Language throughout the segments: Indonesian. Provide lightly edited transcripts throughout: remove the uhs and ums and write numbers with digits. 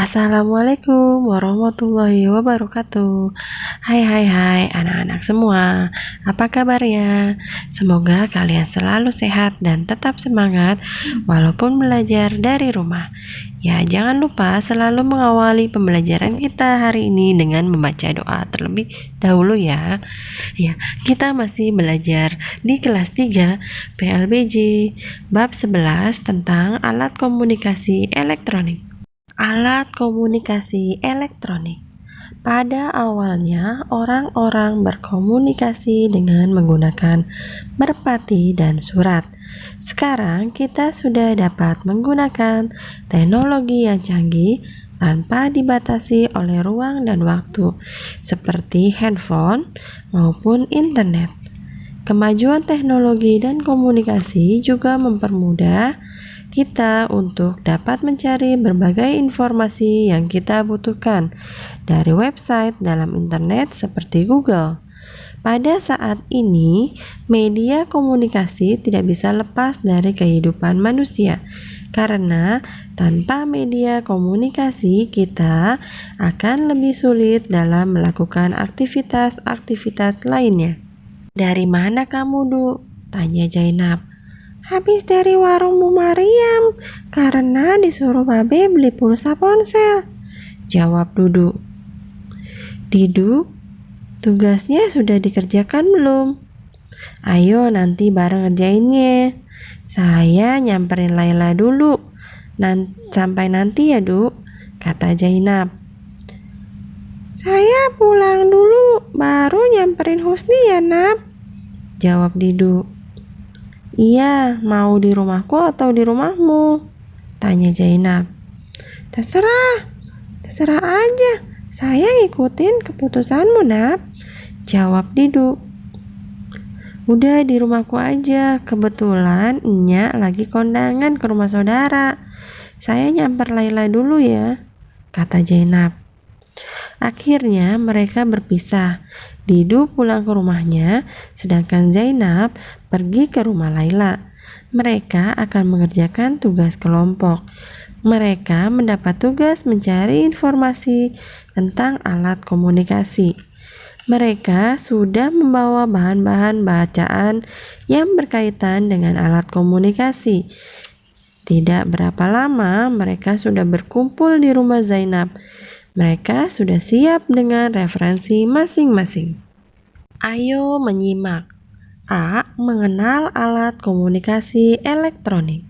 Assalamualaikum warahmatullahi wabarakatuh. Hai anak-anak semua. Apa kabarnya? Semoga kalian selalu sehat dan tetap semangat walaupun belajar dari rumah. Ya, jangan lupa selalu mengawali pembelajaran kita hari ini dengan membaca doa terlebih dahulu ya. Ya, kita masih belajar di kelas 3 PLBJ bab 11 tentang alat komunikasi elektronik. Alat komunikasi elektronik. Pada awalnya, orang-orang berkomunikasi dengan menggunakan merpati dan surat. Sekarang kita sudah dapat menggunakan teknologi yang canggih tanpa dibatasi oleh ruang dan waktu, seperti handphone maupun internet. Kemajuan teknologi dan komunikasi juga mempermudah kita untuk dapat mencari berbagai informasi yang kita butuhkan dari website dalam internet seperti Google. Pada saat ini, media komunikasi tidak bisa lepas dari kehidupan manusia, karena tanpa media komunikasi kita akan lebih sulit dalam melakukan aktivitas-aktivitas lainnya. Dari mana kamu, Du? Tanya Zainab. Habis dari warung Bu Mariam, karena disuruh Babe beli pulsa ponsel, jawab Dudu. Didu, tugasnya sudah dikerjakan belum? Ayo nanti bareng ngerjainnya. Saya nyamperin Laila dulu. Sampai nanti ya, Du, kata Zainab. Saya pulang dulu, baru nyamperin Husni ya, Nab, jawab Didu. Iya, mau di rumahku atau di rumahmu? Tanya Zainab. Terserah aja. Saya ngikutin keputusanmu, Nab, jawab Didu. Udah di rumahku aja, kebetulan Nya lagi kondangan ke rumah saudara. Saya nyamper Laila dulu ya, kata Zainab. Akhirnya mereka berpisah. Didu pulang ke rumahnya, sedangkan Zainab pergi ke rumah Laila. Mereka akan mengerjakan tugas kelompok. Mereka mendapat tugas mencari informasi tentang alat komunikasi. Mereka sudah membawa bahan-bahan bacaan yang berkaitan dengan alat komunikasi. Tidak berapa lama mereka sudah berkumpul di rumah Zainab. Mereka sudah siap dengan referensi masing-masing. Ayo menyimak. A. Mengenal alat komunikasi elektronik.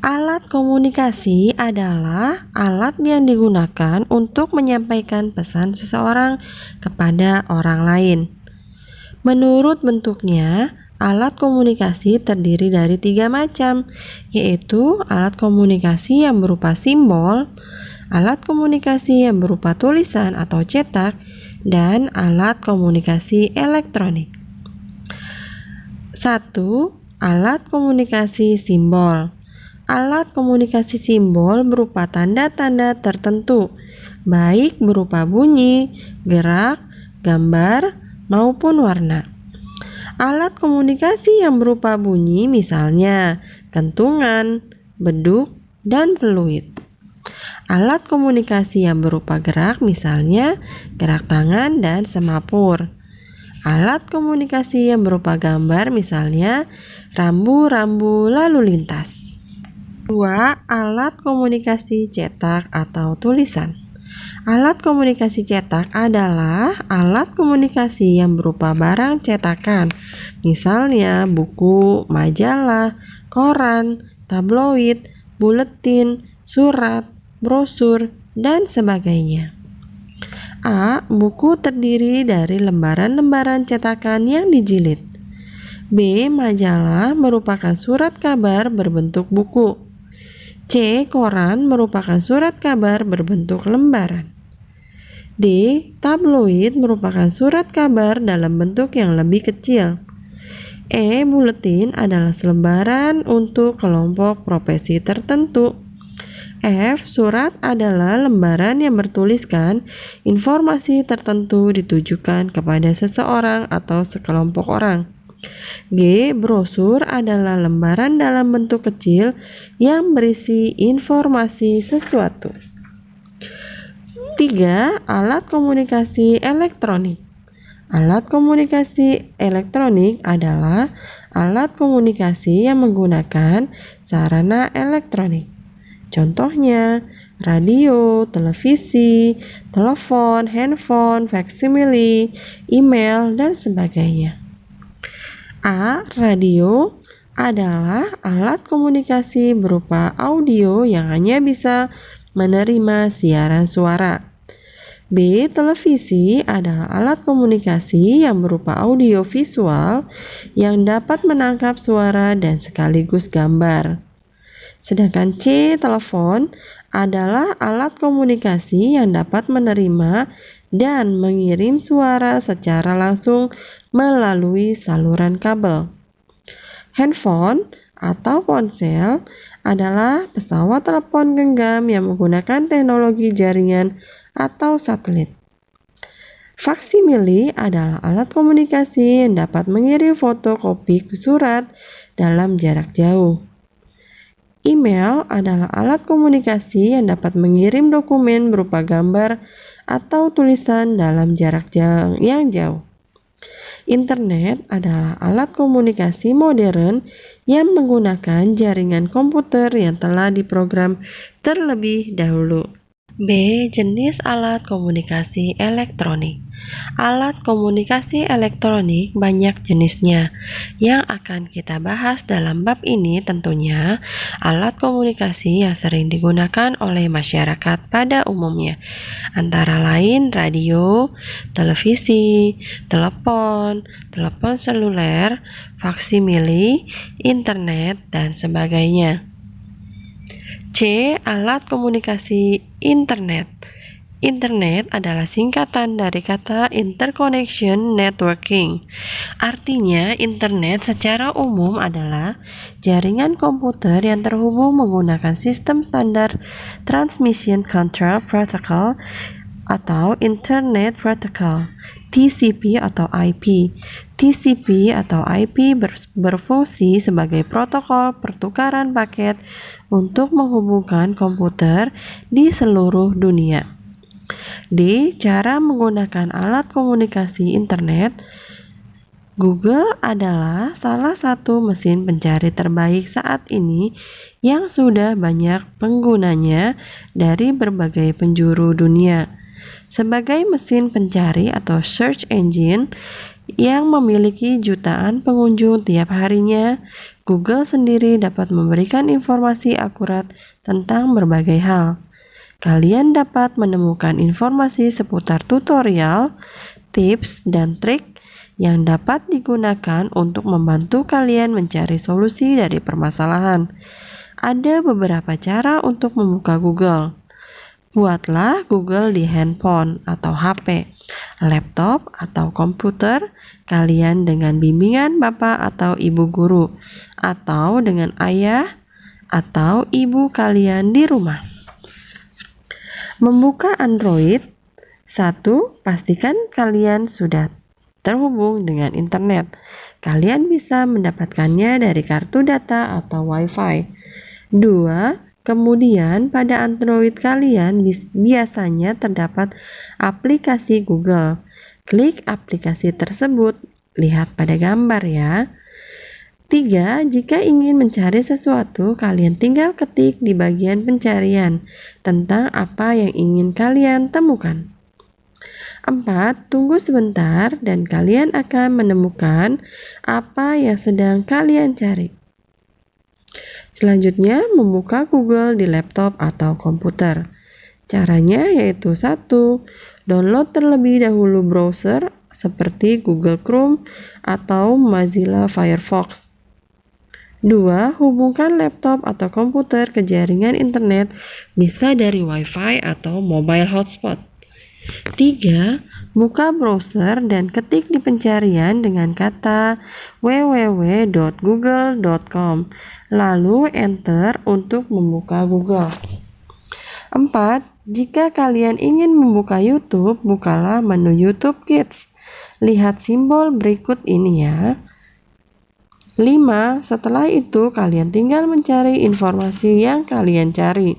Alat komunikasi adalah alat yang digunakan untuk menyampaikan pesan seseorang kepada orang lain. Menurut bentuknya, alat komunikasi terdiri dari 3 macam, yaitu alat komunikasi yang berupa simbol, alat komunikasi yang berupa tulisan atau cetak, dan alat komunikasi elektronik. 1. Alat komunikasi simbol. Alat komunikasi simbol berupa tanda-tanda tertentu, baik berupa bunyi, gerak, gambar, maupun warna. Alat komunikasi yang berupa bunyi misalnya kentungan, beduk, dan peluit. Alat komunikasi yang berupa gerak misalnya gerak tangan dan semapur. Alat komunikasi yang berupa gambar misalnya rambu-rambu lalu lintas. 2. Alat komunikasi cetak atau tulisan. Alat komunikasi cetak adalah alat komunikasi yang berupa barang cetakan, misalnya buku, majalah, koran, tabloid, buletin, surat, brosur, dan sebagainya. A. Buku terdiri dari lembaran-lembaran cetakan yang dijilid. B. Majalah merupakan surat kabar berbentuk buku. C. Koran merupakan surat kabar berbentuk lembaran. D. Tabloid merupakan surat kabar dalam bentuk yang lebih kecil. E. Buletin adalah selebaran untuk kelompok profesi tertentu. F. Surat adalah lembaran yang bertuliskan informasi tertentu ditujukan kepada seseorang atau sekelompok orang. G. Brosur adalah lembaran dalam bentuk kecil yang berisi informasi sesuatu. 3. Alat komunikasi elektronik. Alat komunikasi elektronik adalah alat komunikasi yang menggunakan sarana elektronik. Contohnya, radio, televisi, telepon, handphone, faksimile, email, dan sebagainya. A. Radio adalah alat komunikasi berupa audio yang hanya bisa menerima siaran suara. B. Televisi adalah alat komunikasi yang berupa audio visual yang dapat menangkap suara dan sekaligus gambar. Sedangkan C. Telepon adalah alat komunikasi yang dapat menerima dan mengirim suara secara langsung melalui saluran kabel. Handphone atau ponsel adalah pesawat telepon genggam yang menggunakan teknologi jaringan atau satelit. Faksimile adalah alat komunikasi yang dapat mengirim fotokopi surat dalam jarak jauh. Email adalah alat komunikasi yang dapat mengirim dokumen berupa gambar atau tulisan dalam jarak yang jauh. Internet adalah alat komunikasi modern yang menggunakan jaringan komputer yang telah diprogram terlebih dahulu. B. Jenis alat komunikasi elektronik. Alat komunikasi elektronik banyak jenisnya. Yang akan kita bahas dalam bab ini tentunya alat komunikasi yang sering digunakan oleh masyarakat pada umumnya, antara lain radio, televisi, telepon seluler, faksimile, internet, dan sebagainya. C. Alat komunikasi internet. Internet adalah singkatan dari kata interconnection networking. Artinya, internet secara umum adalah jaringan komputer yang terhubung menggunakan sistem standar Transmission Control Protocol atau Internet Protocol, TCP atau IP. TCP atau IP berfungsi sebagai protokol pertukaran paket untuk menghubungkan komputer di seluruh dunia. D. Cara menggunakan alat komunikasi internet. Google adalah salah satu mesin pencari terbaik saat ini yang sudah banyak penggunanya dari berbagai penjuru dunia. Sebagai mesin pencari atau search engine yang memiliki jutaan pengunjung tiap harinya, Google sendiri dapat memberikan informasi akurat tentang berbagai hal. Kalian dapat menemukan informasi seputar tutorial, tips, dan trik yang dapat digunakan untuk membantu kalian mencari solusi dari permasalahan. Ada beberapa cara untuk membuka Google. Buatlah Google di handphone atau HP, laptop atau komputer kalian dengan bimbingan bapak atau ibu guru, atau dengan ayah atau ibu kalian di rumah. Membuka Android. 1. Pastikan kalian sudah terhubung dengan internet. Kalian bisa mendapatkannya dari kartu data atau Wi-Fi. 2. Kemudian pada Android kalian biasanya terdapat aplikasi Google. Klik aplikasi tersebut, lihat pada gambar ya. 3. Jika ingin mencari sesuatu, kalian tinggal ketik di bagian pencarian tentang apa yang ingin kalian temukan. 4. Tunggu sebentar dan kalian akan menemukan apa yang sedang kalian cari. Selanjutnya, membuka Google di laptop atau komputer. Caranya yaitu 1. Download terlebih dahulu browser seperti Google Chrome atau Mozilla Firefox. 2. Hubungkan laptop atau komputer ke jaringan internet, bisa dari Wi-Fi atau mobile hotspot. 3. Buka browser dan ketik di pencarian dengan kata www.google.com, lalu enter untuk membuka Google. 4. Jika kalian ingin membuka YouTube, bukalah menu YouTube Kids. Lihat simbol berikut ini ya. 5. Setelah itu kalian tinggal mencari informasi yang kalian cari.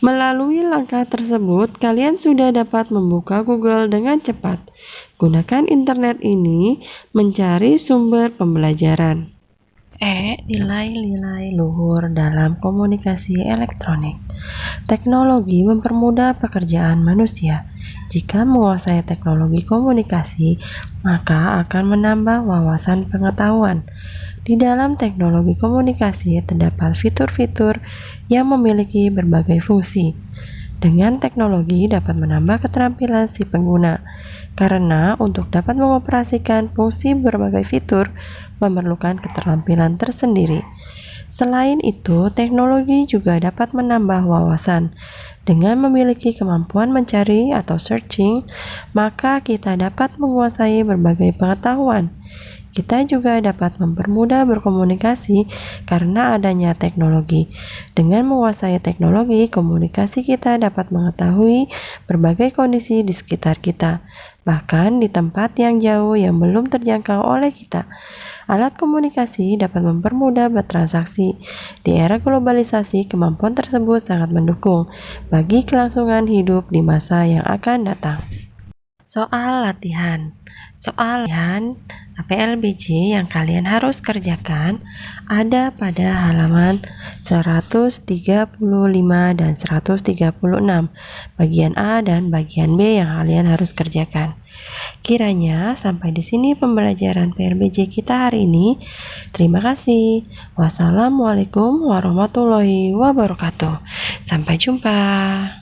Melalui langkah tersebut, kalian sudah dapat membuka Google dengan cepat. Gunakan internet ini mencari sumber pembelajaran. Nilai-nilai luhur dalam komunikasi elektronik. Teknologi mempermudah pekerjaan manusia. Jika menguasai teknologi komunikasi, maka akan menambah wawasan pengetahuan. Di dalam teknologi komunikasi terdapat fitur-fitur yang memiliki berbagai fungsi. Dengan teknologi dapat menambah keterampilan si pengguna, karena untuk dapat mengoperasikan fungsi berbagai fitur memerlukan keterampilan tersendiri. Selain itu, teknologi juga dapat menambah wawasan. Dengan memiliki kemampuan mencari atau searching, maka kita dapat menguasai berbagai pengetahuan. Kita juga dapat mempermudah berkomunikasi karena adanya teknologi. Dengan menguasai teknologi, komunikasi kita dapat mengetahui berbagai kondisi di sekitar kita, bahkan di tempat yang jauh yang belum terjangkau oleh kita. Alat komunikasi dapat mempermudah bertransaksi. Di era globalisasi, kemampuan tersebut sangat mendukung bagi kelangsungan hidup di masa yang akan datang. Soal latihan. Soal latihan PLBJ yang kalian harus kerjakan ada pada halaman 135 dan 136, bagian A dan bagian B yang kalian harus kerjakan. Kiranya sampai di sini pembelajaran PLBJ kita hari ini. Terima kasih. Wassalamualaikum warahmatullahi wabarakatuh. Sampai jumpa.